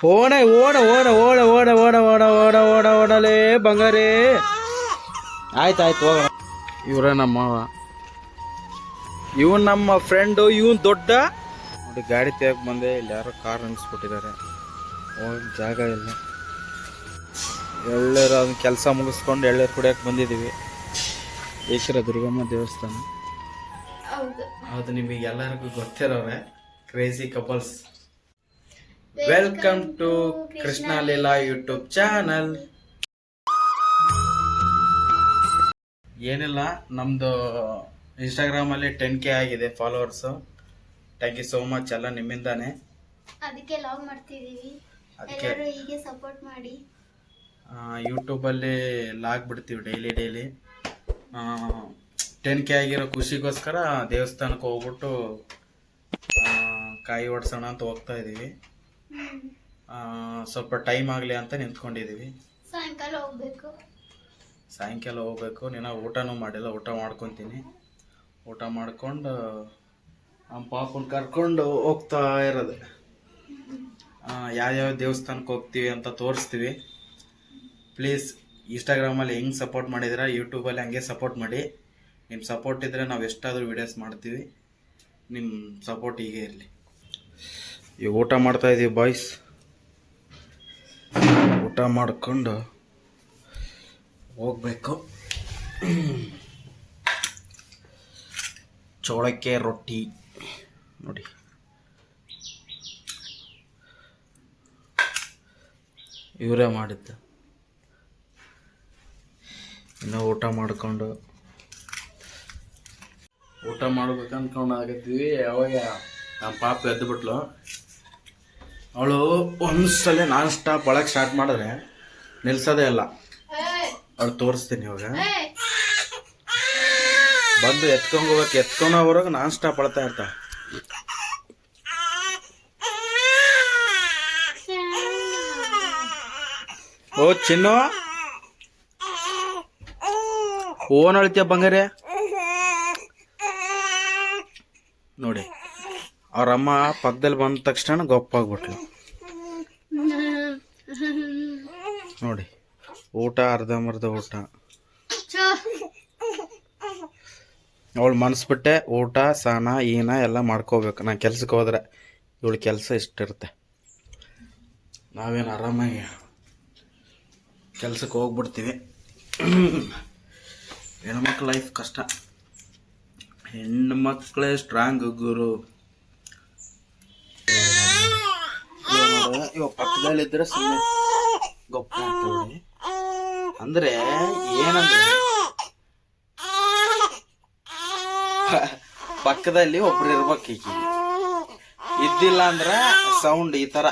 ಓಡ ಓಡ ಓಡ ಓಡ ಓಡ ಓಡ ಓಡ ಓಡ ಓಡ ಓಡಲೇ ಬಂಗಾರೇ. ಆಯ್ತಾಯ್ತು ಹೋಗೋಣ. ಇವರೇ ನಮ್ಮ ಇವನ್ ನಮ್ಮ ಫ್ರೆಂಡು, ಇವನ್ ದೊಡ್ಡ ನೋಡಿ. ಗಾಡಿ ತೆಗ್ ಬಂದೆ, ಇಲ್ಲಿ ಯಾರೋ ಕಾರ್ ನಿಲ್ಲಿಸ್ಬಿಟ್ಟಿದ್ದಾರೆ. ಹೋಗಿ ಜಾಗ ಇಲ್ಲ. ಎಳ್ಳೇರು ಅದನ್ನ ಕೆಲಸ ಮುಗಿಸ್ಕೊಂಡು ಎಳ್ಳೇರು ಕುಡಿಯೋಕೆ ಬಂದಿದ್ದೀವಿ. ಏಕರ ದುರ್ಗಮ್ಮ ದೇವಸ್ಥಾನ. ಅದು ನಿಮಗೆ ಎಲ್ಲರಿಗೂ ಗೊತ್ತಿರೋರೆ. Crazy couples, welcome to Krishna Leela YouTube channel. ಏನಿಲ್ಲ, ನಮ್ದು ಇನ್ಸ್ಟಾಗ್ರಾಮಲ್ಲಿ 10K ಆಗಿದೆ followers. Thank you so much, ಎಲ್ಲ ನಿಮ್ಮಿಂದಾನೆ. ಅದಕ್ಕೆ ಲಾಗ್ ಮಾಡ್ತಿದ್ದೀವಿ, ಎಲ್ಲರೂ ಹೀಗೆ ಸಪೋರ್ಟ್ ಮಾಡಿ. ಯೂಟ್ಯೂಬಲ್ಲಿ ಲಾಗ್ ಬಿಡ್ತೀವಿ ಡೈಲಿ. 10K ಆಗಿರೋ ಖುಷಿಗೋಸ್ಕರ ದೇವಸ್ಥಾನಕ್ಕೆ ಹೋಗ್ಬಿಟ್ಟು ಕಾಯಿ ಹೊಡ್ಸೋಣ ಅಂತ ಹೋಗ್ತಾ ಇದ್ದೀವಿ. ಸ್ವಲ್ಪ ಟೈಮ್ ಆಗಲಿ ಅಂತ ನಿಂತ್ಕೊಂಡಿದ್ದೀವಿ. ಸಾಯಂಕಾಲ ಹೋಗ್ಬೇಕು. ನೀನು ಊಟನೂ ಮಾಡಿಲ್ಲ, ಊಟ ಮಾಡ್ಕೊತೀನಿ. ಊಟ ಮಾಡ್ಕೊಂಡು ನಮ್ಮ ಪಾಪನ ಕರ್ಕೊಂಡು ಹೋಗ್ತಾ ಇರೋದು. ಯಾವ್ಯಾವ ದೇವಸ್ಥಾನಕ್ಕೆ ಹೋಗ್ತೀವಿ ಅಂತ ತೋರಿಸ್ತೀವಿ. ಪ್ಲೀಸ್ ಇನ್ಸ್ಟಾಗ್ರಾಮಲ್ಲಿ ಹೆಂಗೆ ಸಪೋರ್ಟ್ ಮಾಡಿದ್ದೀರಾ, ಯೂಟ್ಯೂಬಲ್ಲಿ ಹಂಗೆ ಸಪೋರ್ಟ್ ಮಾಡಿ. ನಿಮ್ಮ ಸಪೋರ್ಟ್ ಇದ್ದರೆ ನಾವು ಎಷ್ಟಾದರೂ ವೀಡಿಯೋಸ್ ಮಾಡ್ತೀವಿ. ನಿಮ್ಮ ಸಪೋರ್ಟ್ ಹೀಗೆ ಇರಲಿ. ಈಗ ಊಟ ಮಾಡ್ತಾಯಿದ್ದೀವಿ ಬಾಯ್ಸ್. ಊಟ ಮಾಡಿಕೊಂಡು ಹೋಗ್ಬೇಕು. ಚೋಳಕ್ಕೆ ರೊಟ್ಟಿ ನೋಡಿ, ಇವರೇ ಮಾಡಿದ್ದು. ಇನ್ನು ಊಟ ಮಾಡ್ಕೊಂಡು ಊಟ ಮಾಡ್ಬೇಕಂದ್ಕೊಂಡು ಆಗತ್ತೀವಿ. ಅವಾಗ ನಮ್ಮ ಪಾಪ ಎದ್ದು ಬಿಟ್ಲು. ಅವಳು ಒಂದ್ಸಲ ನಾನ್ ಸ್ಟಾಪ್ ಒಳಗೆ ಸ್ಟಾರ್ಟ್ ಮಾಡಿದ್ರೆ ನಿಲ್ಸೋದೇ ಇಲ್ಲ. ಅವಳು ತೋರಿಸ್ತೀನಿ ಇವಾಗ. ಬಂದು ಎತ್ಕೊಂಡು ಹೋಗಕ್ಕೆ ಎತ್ಕೊಂಡೋಗ್ರಾಗ ನಾನ್ ಸ್ಟಾಪ್ ಅಳ್ತಾ ಇರ್ತಾಳೆ. ಓ ಚಿನ್ನು, ಓನ್ ಅಳ್ತೀಯ ಬಂಗಾರೆ ನೋಡಿ. ಅವ್ರಮ್ಮ ಪಕ್ಕದಲ್ಲಿ ಬಂದ ತಕ್ಷಣ ಗೊಪ್ಪಾಗ್ಬಿಟ್ಲು ನೋಡಿ. ಊಟ ಅರ್ಧಂಬರ್ಧ ಊಟ. ಅವಳು ಮನಸ್ಬಿಟ್ಟೆ ಊಟ ಸ್ನಾನ ಈನ ಎಲ್ಲ ಮಾಡ್ಕೋಬೇಕು. ನಾನು ಕೆಲ್ಸಕ್ಕೆ ಹೋದ್ರೆ ಇವಳು ಕೆಲಸ ಇಷ್ಟಿರುತ್ತೆ. ನಾವೇನು ಆರಾಮಾಗಿ ಕೆಲ್ಸಕ್ಕೆ ಹೋಗ್ಬಿಡ್ತೀವಿ. ಹೆಣ್ಮಕ್ಳ ಲೈಫ್ ಕಷ್ಟ. ಹೆಣ್ಮಕ್ಳೇ ಸ್ಟ್ರಾಂಗ್ ಗುರು. ಇವಾಗ ಪಕ್ಕದಲ್ಲಿದ್ದರೆ ಸುಮ್ಮನೆ ಗೊಪ್ಪ ಆಗ್ತದೆ. ಅಂದರೆ ಏನಂದ್ರೆ ಪಕ್ಕದಲ್ಲಿ ಒಬ್ರು ಇರ್ಬೇಕು. ಈಗ ಇದ್ದಿಲ್ಲ ಅಂದ್ರೆ ಸೌಂಡ್ ಈ ಥರ.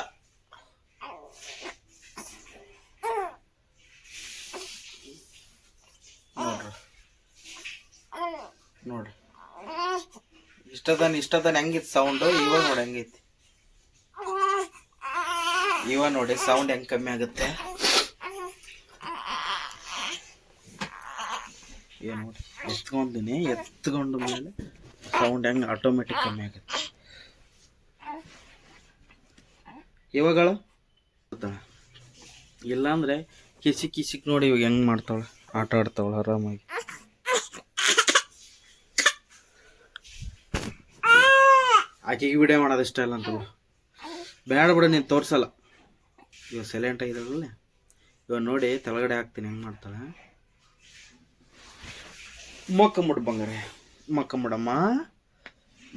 ನೋಡ್ರಿ ಇಷ್ಟದಾನ ಹೆಂಗಿತ್ತು ಸೌಂಡು. ಇವಾಗ ನೋಡಿ ಹೆಂಗೈತಿ. ಇವಾಗ ನೋಡಿ ಸೌಂಡ್ ಹೆಂಗ್ ಕಮ್ಮಿ ಆಗುತ್ತೆ. ಏನು ನೋಡಿ, ಎತ್ಕೊಂತೀನಿ. ಎತ್ಕೊಂಡ ಮೇಲೆ ಸೌಂಡ್ ಹೆಂಗೆ ಆಟೋಮೆಟಿಕ್ ಕಮ್ಮಿ ಆಗುತ್ತೆ. ಇವಾಗಳು ಇಲ್ಲಾಂದ್ರೆ ಕಿಸಿಕ್ ನೋಡಿ ಇವಾಗ ಹೆಂಗ್ ಮಾಡ್ತಾಳೆ, ಆಟ ಆಡ್ತಾವಳ ಆರಾಮಾಗಿ. ಆಕೆಗೆ ವಿಡಿಯೋ ಮಾಡೋದು ಇಷ್ಟ ಇಲ್ಲ ಅಂತ ಬೇಡ ಬಿಡ, ನೀನು ತೋರಿಸಲ್ಲ. ಇವಾಗ ಸೈಲೆಂಟ್ ಆಗಿದ್ದಾಳಲ್ಲ. ಇವಾಗ ನೋಡಿ ತೆಳಗಡೆ ಹಾಕ್ತೀನಿ ಹೆಂಗೆ ಮಾಡ್ತಾಳೆ. ಮಕ್ಕಂಬಿಡು ಬಂಗಾರೆ, ಮಕ್ಕಂಬಿಡಮ್ಮ,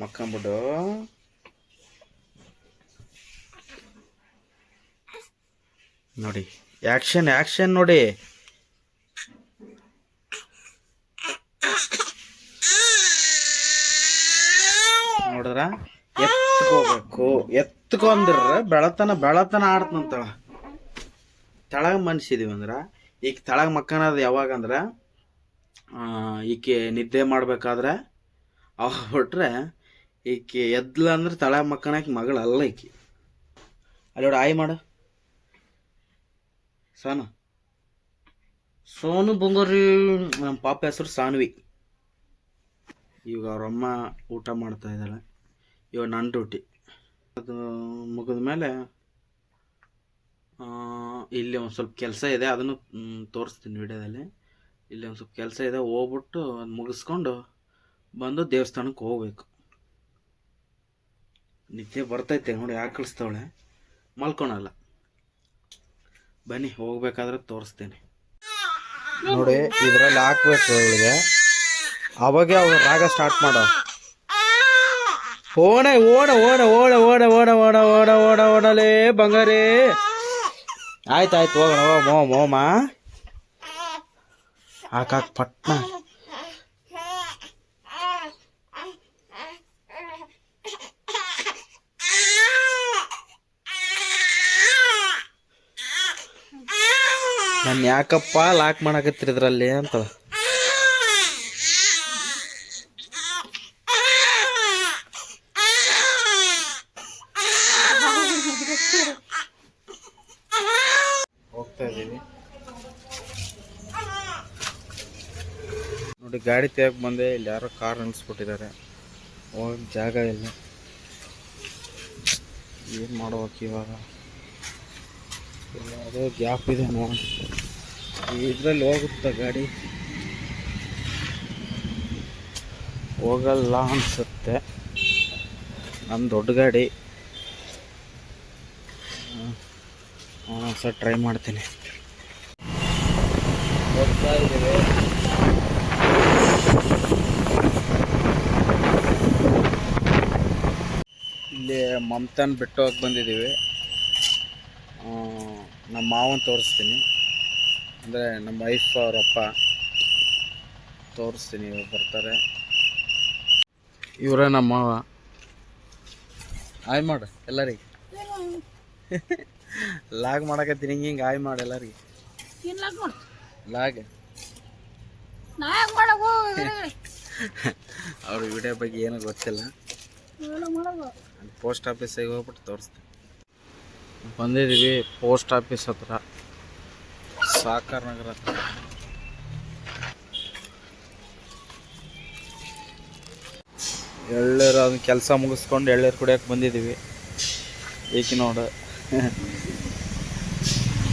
ಮಕ್ಕಂಬಿಡು. ನೋಡಿ ಆಕ್ಷನ್ ನೋಡಿ. ನೋಡಿದ್ರ ಎತ್ಕೋಬೇಕು. ಎತ್ಕೊಂಡ್ರ ಬೆಳತನ ಆಡ್ತಂತಳ. ತೆಳಗ ಮನ್ಸಿದೀವಿ ಅಂದ್ರ ಈಗ ತೆಳಗ ಮಕ್ಕನದು ಯಾವಾಗ ಅಂದ್ರ ಈಕೆ ನಿದ್ದೆ ಮಾಡ್ಬೇಕಾದ್ರೆ ಅವಾಗ ಬಿಟ್ರೆ, ಈಕೆ ಎದ್ಲ ಅಂದ್ರೆ ತೆಳಗ ಮಕ್ಕನಾಕಿ ಮಗಳಲ್ಲ ಈಕಿ. ಅಲ್ಲಿ ನೋಡಿ ಆಯ್ ಮಾಡು. ಸೋನು ಬಂಗಾರಿ. ನಮ್ಮ ಪಾಪ ಹೆಸರು ಸಾನ್ವಿ. ಈಗ ಅವರಮ್ಮ ಊಟ ಮಾಡ್ತಾ ಇದ್ದಾಳೆ. ಇವಾಗ ನನ್ನ ಡ್ಯೂಟಿ ಅದು ಮುಗಿದ ಮೇಲೆ ಇಲ್ಲಿ ಒಂದು ಸ್ವಲ್ಪ ಕೆಲಸ ಇದೆ, ಅದನ್ನು ತೋರಿಸ್ತೀನಿ ವಿಡಿಯೋದಲ್ಲಿ. ಇಲ್ಲಿ ಒಂದು ಸ್ವಲ್ಪ ಕೆಲಸ ಇದೆ, ಹೋಗ್ಬಿಟ್ಟು ಅದು ಮುಗಿಸ್ಕೊಂಡು ಬಂದು ದೇವಸ್ಥಾನಕ್ಕೆ ಹೋಗ್ಬೇಕು. ನಿದ್ದೆ ಬರ್ತೈತೆ ನೋಡಿ, ಕಳಿಸ್ತವಳೆ, ಮಲ್ಕೊಳಲ್ಲ. ಬನ್ನಿ ಹೋಗ್ಬೇಕಾದ್ರೆ ತೋರಿಸ್ತೇನೆ ನೋಡಿ. ಇದರಲ್ಲಿ ಹಾಕ್ಬೇಕು ಅವಳಿಗೆ, ಅವಾಗೆ ಅವ್ರು ರಾಗ ಸ್ಟಾರ್ಟ್ ಮಾಡೋ. ಓಡ ಓಡ ಓಡ ಓಡ ಓಡ ಓಡ ಓಡ ಓಡ ಓಡ ಓಡಲೇ ಬಂಗಾರೇ. ಆಯ್ತಾಯ್ತು ಹೋಗೋಣ. ಮೋಮ ಹಾಕಾಕ್ ಪಟ್ನ. ನಾನು ಯಾಕಪ್ಪ ಲಾಕ್ ಮಾಡಕತ್ತೀರಿ ಇದ್ರಲ್ಲಿ ಅಂತ. ಹೋಗ್ತಾ ಇದ್ದೀವಿ ನೋಡಿ, ಗಾಡಿ ತೆಗಕ್ಕೆ ಬಂದೆ. ಇಲ್ಲಿ ಯಾರೋ ಕಾರ್ ನಿಲ್ಲಿಸ್ಬಿಟ್ಟಿದ್ದಾರೆ, ಹೋಗಕ್ಕೆ ಜಾಗ ಇಲ್ಲ. ಏನು ಮಾಡ್ಬೇಕು ಇವಾಗ? ಯಾವುದೋ ಗ್ಯಾಪ್ ಇದೆ ನೋಡಿ, ಇದರಲ್ಲಿ ಹೋಗುತ್ತಾ ಗಾಡಿ? ಹೋಗಲ್ಲ ಅನಿಸುತ್ತೆ. ನಮ್ಮ ದೊಡ್ಡ ಗಾಡಿ. ಸರ್ ಟ್ರೈ ಮಾಡ್ತೀನಿ. ಹೋಗ್ತಾ ಇದ್ದೀವಿ. ಇಲ್ಲಿ ಮಮತಾನ ಬಿಟ್ಟು ಹೋಗಿ ಬಂದಿದ್ದೀವಿ. ನಮ್ಮ ಮಾವನ ತೋರಿಸ್ತೀನಿ, ಅಂದರೆ ನಮ್ಮ ವೈಫ್ ಅವರಪ್ಪ ತೋರಿಸ್ತೀನಿ. ಇವಾಗ ಬರ್ತಾರೆ. ಇವರೇ ನಮ್ಮ ಮಾವ. ಆಯ್ ಮಾಡು ಎಲ್ಲರಿಗೆ. ಲಾಗ್ ಮಾಡಕತ್ತೀನಿ, ಹಿಂಗೆ ಆಯ್ ಮಾಡಿ ಎಲ್ಲರಿಗೆ. ಲಾಗ್ ಅವ್ರ ವಿಡಿಯೋ ಬಗ್ಗೆ ಏನೂ ಗೊತ್ತಿಲ್ಲ. ಪೋಸ್ಟ್ ಆಫೀಸಿಗೆ ಹೋಗ್ಬಿಟ್ಟು ತೋರಿಸ್ತೀನಿ. ಬಂದಿದ್ದೀವಿ ಪೋಸ್ಟ್ ಆಫೀಸ್ ಹತ್ರ, ಸಾಕಾರ ನಗರ ಹತ್ರ. ಎಳ್ಳೀರು ಅದನ್ನ ಕೆಲಸ ಮುಗಿಸ್ಕೊಂಡು ಎಳ್ಳೀರು ಕುಡಿಯೋಕೆ ಬಂದಿದ್ದೀವಿ. ಏಕೆ ನೋಡು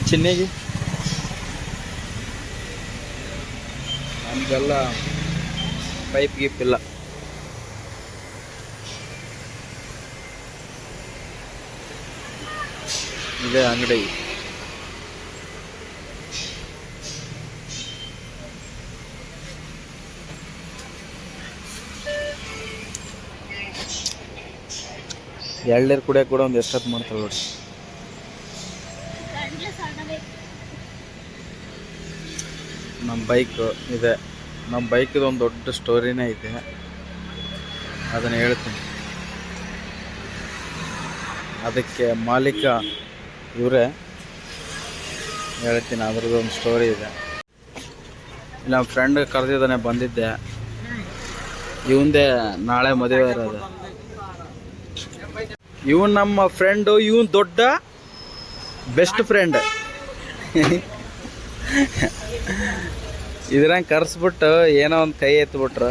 ಚಿನ್ನಿಗೆ ನಮಗೆಲ್ಲ ಪೈಪ್ ಗೀಪ್ ಇಲ್ಲ. ಇದೇ ಅಂಗಡಿ. ಎಳ್ನೀರು ಕುಡಿಯೋಕೆ ಕೂಡ ಒಂದು ಎಷ್ಟೊತ್ತು ಮಾಡ್ತಾಳೆ ನೋಡಿ. ನಮ್ಮ ಬೈಕ್ ಇದೆ. ನಮ್ಮ ಬೈಕಿದು ಒಂದು ದೊಡ್ಡ ಸ್ಟೋರಿನೇ ಇದೆ, ಅದನ್ನು ಹೇಳ್ತೀನಿ. ಅದಕ್ಕೆ ಮಾಲೀಕ ಇವರೇ, ಹೇಳ್ತೀನಿ. ಅದ್ರದ್ದು ಒಂದು ಸ್ಟೋರಿ ಇದೆ. ಇಲ್ಲ, ನಮ್ಮ ಫ್ರೆಂಡ್ ಕರೆದಿದ್ದಾನೆ, ಬಂದಿದ್ದೆ. ಇವಂದೇ ನಾಳೆ ಮದುವೆ ಇರೋದು. ಇವನು ನಮ್ಮ ಫ್ರೆಂಡು, ಇವನು ದೊಡ್ಡ ಬೆಸ್ಟ್ ಫ್ರೆಂಡ್. ಇದ್ರಂಗೆ ಕರೆಸ್ಬಿಟ್ಟು ಏನೋ ಒಂದು ಕೈ ಎತ್ಬಿಟ್ರು.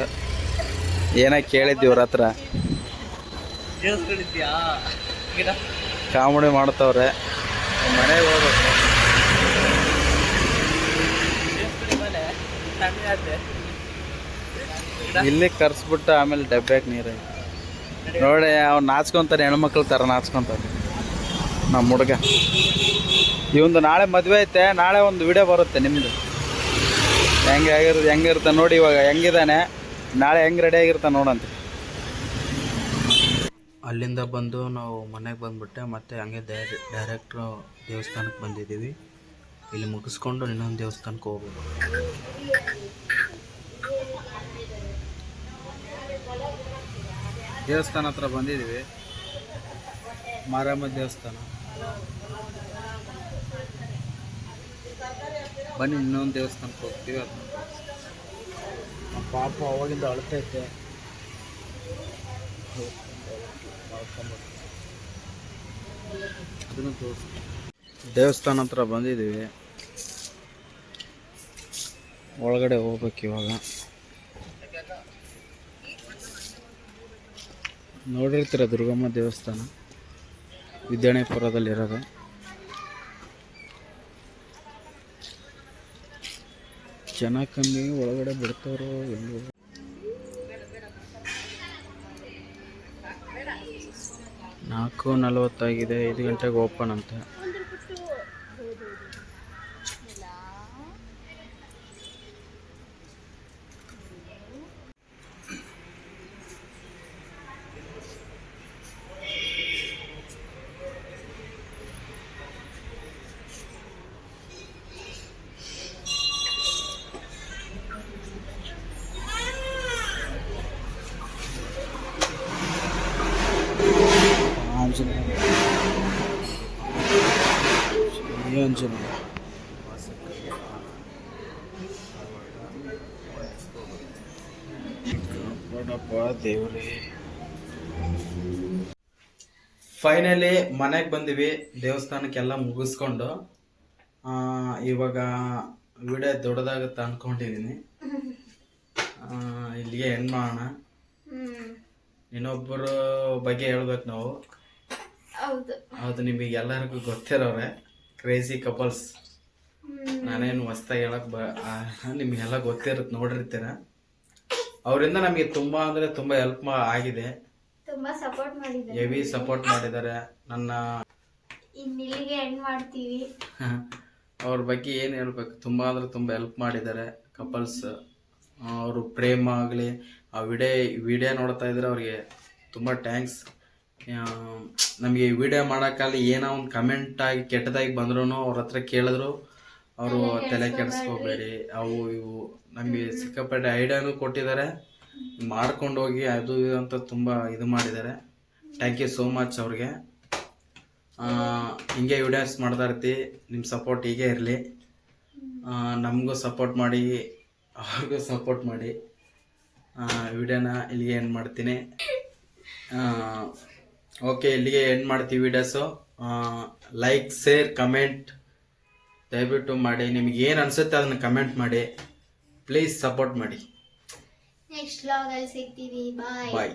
ಏನೋ ಕೇಳಿದ್ವಿ ಇವ್ರ ಹತ್ರ, ಕಾಮಿಡಿ ಮಾಡ್ತವ್ರೆ. ಮನೆಗೆ ಹೋಗ್ಬೇಕು. ಇಲ್ಲಿ ಕರ್ಸ್ಬಿಟ್ಟು ಆಮೇಲೆ ಡಬ್ಬ್ಯಾಗ ನೀರು ನೋಡಿ. ಅವ್ನು ನಾಚ್ಕೊತಾನೆ, ಹೆಣ್ಮಕ್ಳ ಥರ ನಾಚ್ಕೊತಾನೆ ನಮ್ಮ ಹುಡುಗ. ಇವಂದು ನಾಳೆ ಮದುವೆ ಐತೆ. ನಾಳೆ ಒಂದು ವಿಡಿಯೋ ಬರುತ್ತೆ ನಿಮ್ಮದು, ಹೆಂಗಿರುತ್ತೆ ನೋಡಿ. ಇವಾಗ ಹೆಂಗಿದ್ದಾನೆ, ನಾಳೆ ಹೆಂಗೆ ರೆಡಿ ಆಗಿರ್ತಾನೆ ನೋಡಂತ. ಅಲ್ಲಿಂದ ಬಂದು ನಾವು ಮನೆಗೆ ಬಂದುಬಿಟ್ಟೆ. ಮತ್ತು ಹಂಗೆ ಡೈರೆಕ್ಟ್ರು ದೇವಸ್ಥಾನಕ್ಕೆ ಬಂದಿದ್ದೀವಿ. ಇಲ್ಲಿ ಮುಗಿಸ್ಕೊಂಡು ಇನ್ನೊಂದು ದೇವಸ್ಥಾನಕ್ಕೆ ಹೋಗ್ಬೇಕು. ದೇವಸ್ಥಾನ ಹತ್ರ ಬಂದಿದ್ದೀವಿ, ಮಾರಮ್ಮ ದೇವಸ್ಥಾನ. ಬನ್ನಿ ಇನ್ನೊಂದು ದೇವಸ್ಥಾನಕ್ಕೆ ಹೋಗ್ತೀವಿ. ಅದನ್ನ ನಮ್ಮ ಪಾಪ ಅವಾಗಿಂದ ಅಳ್ತೈತೆ. ಅದನ್ನು ತೋರಿಸ್ತೀವಿ. ದೇವಸ್ಥಾನ ಹತ್ರ ಬಂದಿದ್ದೀವಿ, ಒಳಗಡೆ ಹೋಗ್ಬೇಕು ಇವಾಗ. ನೋಡಿರ್ತೀರ ದುರ್ಗಮ್ಮ ದೇವಸ್ಥಾನ, ವಿದ್ಯಾಣಯಪುರದಲ್ಲಿರೋದು. ಜನ ಕಮ್ಮಿ, ಒಳಗಡೆ ಬಿಡ್ತಾರೋ ಇಲ್ಲೋ. 4:40 5 ಗಂಟೆಗೆ ಓಪನ್ ಅಂತ. ದೇವ್ರೇ, ಫೈನಲಿ ಮನೆಗೆ ಬಂದಿವಿ. ದೇವಸ್ಥಾನಕ್ಕೆಲ್ಲ ಮುಗಿಸ್ಕೊಂಡು ಇವಾಗ ವಿಡಿಯೋ ದೊಡ್ಡದಾಗುತ್ತೆ ಅನ್ಕೊಂಡಿದೀನಿ. ಇಲ್ಲಿಗೆ ಹೆಣ್ಣು ಮಾಡೋಣ. ಇನ್ನೊಬ್ಬರ ಬಗ್ಗೆ ಹೇಳ್ಬೇಕು ನಾವು. ಹೌದು, ನಿಮಗೆ ಎಲ್ಲರಿಗೂ ಗೊತ್ತಿರೋರೆ ಕ್ರೇಜಿ ಕಪಲ್ಸ್. ನಾನೇನು ಹೊಸ್ದಾಗಿ ಹೇಳಕ್ ನಿಮಗೆಲ್ಲ ಗೊತ್ತಿರುತ್ತೆ, ನೋಡಿರ್ತೀರ. ಅವರಿಂದ ನಮಗೆ ತುಂಬಾ ಅಂದ್ರೆ ತುಂಬಾ ಹೆಲ್ಪ್ ಆಗಿದೆ. ತುಂಬಾ ಸಪೋರ್ಟ್ ಮಾಡಿದ್ದಾರೆ, ಹೆವಿ ಸಪೋರ್ಟ್ ಮಾಡಿದ್ದಾರೆ. ನನ್ನ ಇಲ್ಲಿಗೆ ಎಂಡ್ ಮಾಡ್ತೀವಿ. ಅವ್ರ ಬಗ್ಗೆ ಏನು ಹೇಳ್ಬೇಕು, ತುಂಬಾ ಅಂದ್ರೆ ತುಂಬಾ ಹೆಲ್ಪ್ ಮಾಡಿದ್ದಾರೆ ಕಪಲ್ಸ್. ಅವರು ಪ್ರೇಮ ಆಗಲಿ, ಆ ವಿಡಿಯೋ ನೋಡ್ತಾ ಇದ್ರೆ ಅವ್ರಿಗೆ ತುಂಬ ಥ್ಯಾಂಕ್ಸ್. ನಮಗೆ ವಿಡಿಯೋ ಮಾಡೋಕ್ಕಲ್ಲಿ ಏನೋ ಒಂದು ಕಮೆಂಟ್ ಆಗಿ ಕೆಟ್ಟದಾಗಿ ಬಂದ್ರೂ ಅವ್ರ ಹತ್ರ ಕೇಳಿದ್ರು ಅವರು ತಲೆ ಕೆಡಿಸ್ಕೋಬೇಡಿ, ಅವು ಇವು ನಮಗೆ ಸಿಕ್ಕಾಪಟ್ಟೆ ಐಡಿಯಾನು ಕೊಟ್ಟಿದ್ದಾರೆ. ಮಾಡ್ಕೊಂಡು ಹೋಗಿ ಅದು ಇದು ಅಂತ ತುಂಬ ಇದು ಮಾಡಿದ್ದಾರೆ. ಥ್ಯಾಂಕ್ ಯು ಸೋ ಮಚ್ ಅವ್ರಿಗೆ. ಹಿಂಗೆ ವಿಡಿಯೋಸ್ ಮಾಡ್ತಾ ಇರ್ತೀವಿ. ನಿಮ್ಮ ಸಪೋರ್ಟ್ ಹೀಗೆ ಇರಲಿ. ನಮಗೂ ಸಪೋರ್ಟ್ ಮಾಡಿ, ಅವ್ರಿಗೂ ಸಪೋರ್ಟ್ ಮಾಡಿ. ವಿಡಿಯೋನ ಇಲ್ಲಿಗೆ ಎಂಡ್ ಮಾಡ್ತೀನಿ. ಓಕೆ, ಇಲ್ಲಿಗೆ ಎಂಡ್ ಮಾಡ್ತೀವಿ ವಿಡಿಯೋಸು. ಲೈಕ್, ಶೇರ್, ಕಮೆಂಟ್ ದಯವಿಟ್ಟು ಮಾಡಿ. ನಿಮ್ಗೆ ಏನು ಅನಿಸುತ್ತೆ ಅದನ್ನು ಕಮೆಂಟ್ ಮಾಡಿ. ಪ್ಲೀಸ್ ಸಪೋರ್ಟ್ ಮಾಡಿ. ನೆಕ್ಸ್ಟ್ ವ್ಲಾಗಲ್ಲಿ ಸಿಗ್ತೀವಿ. ಬಾಯ್.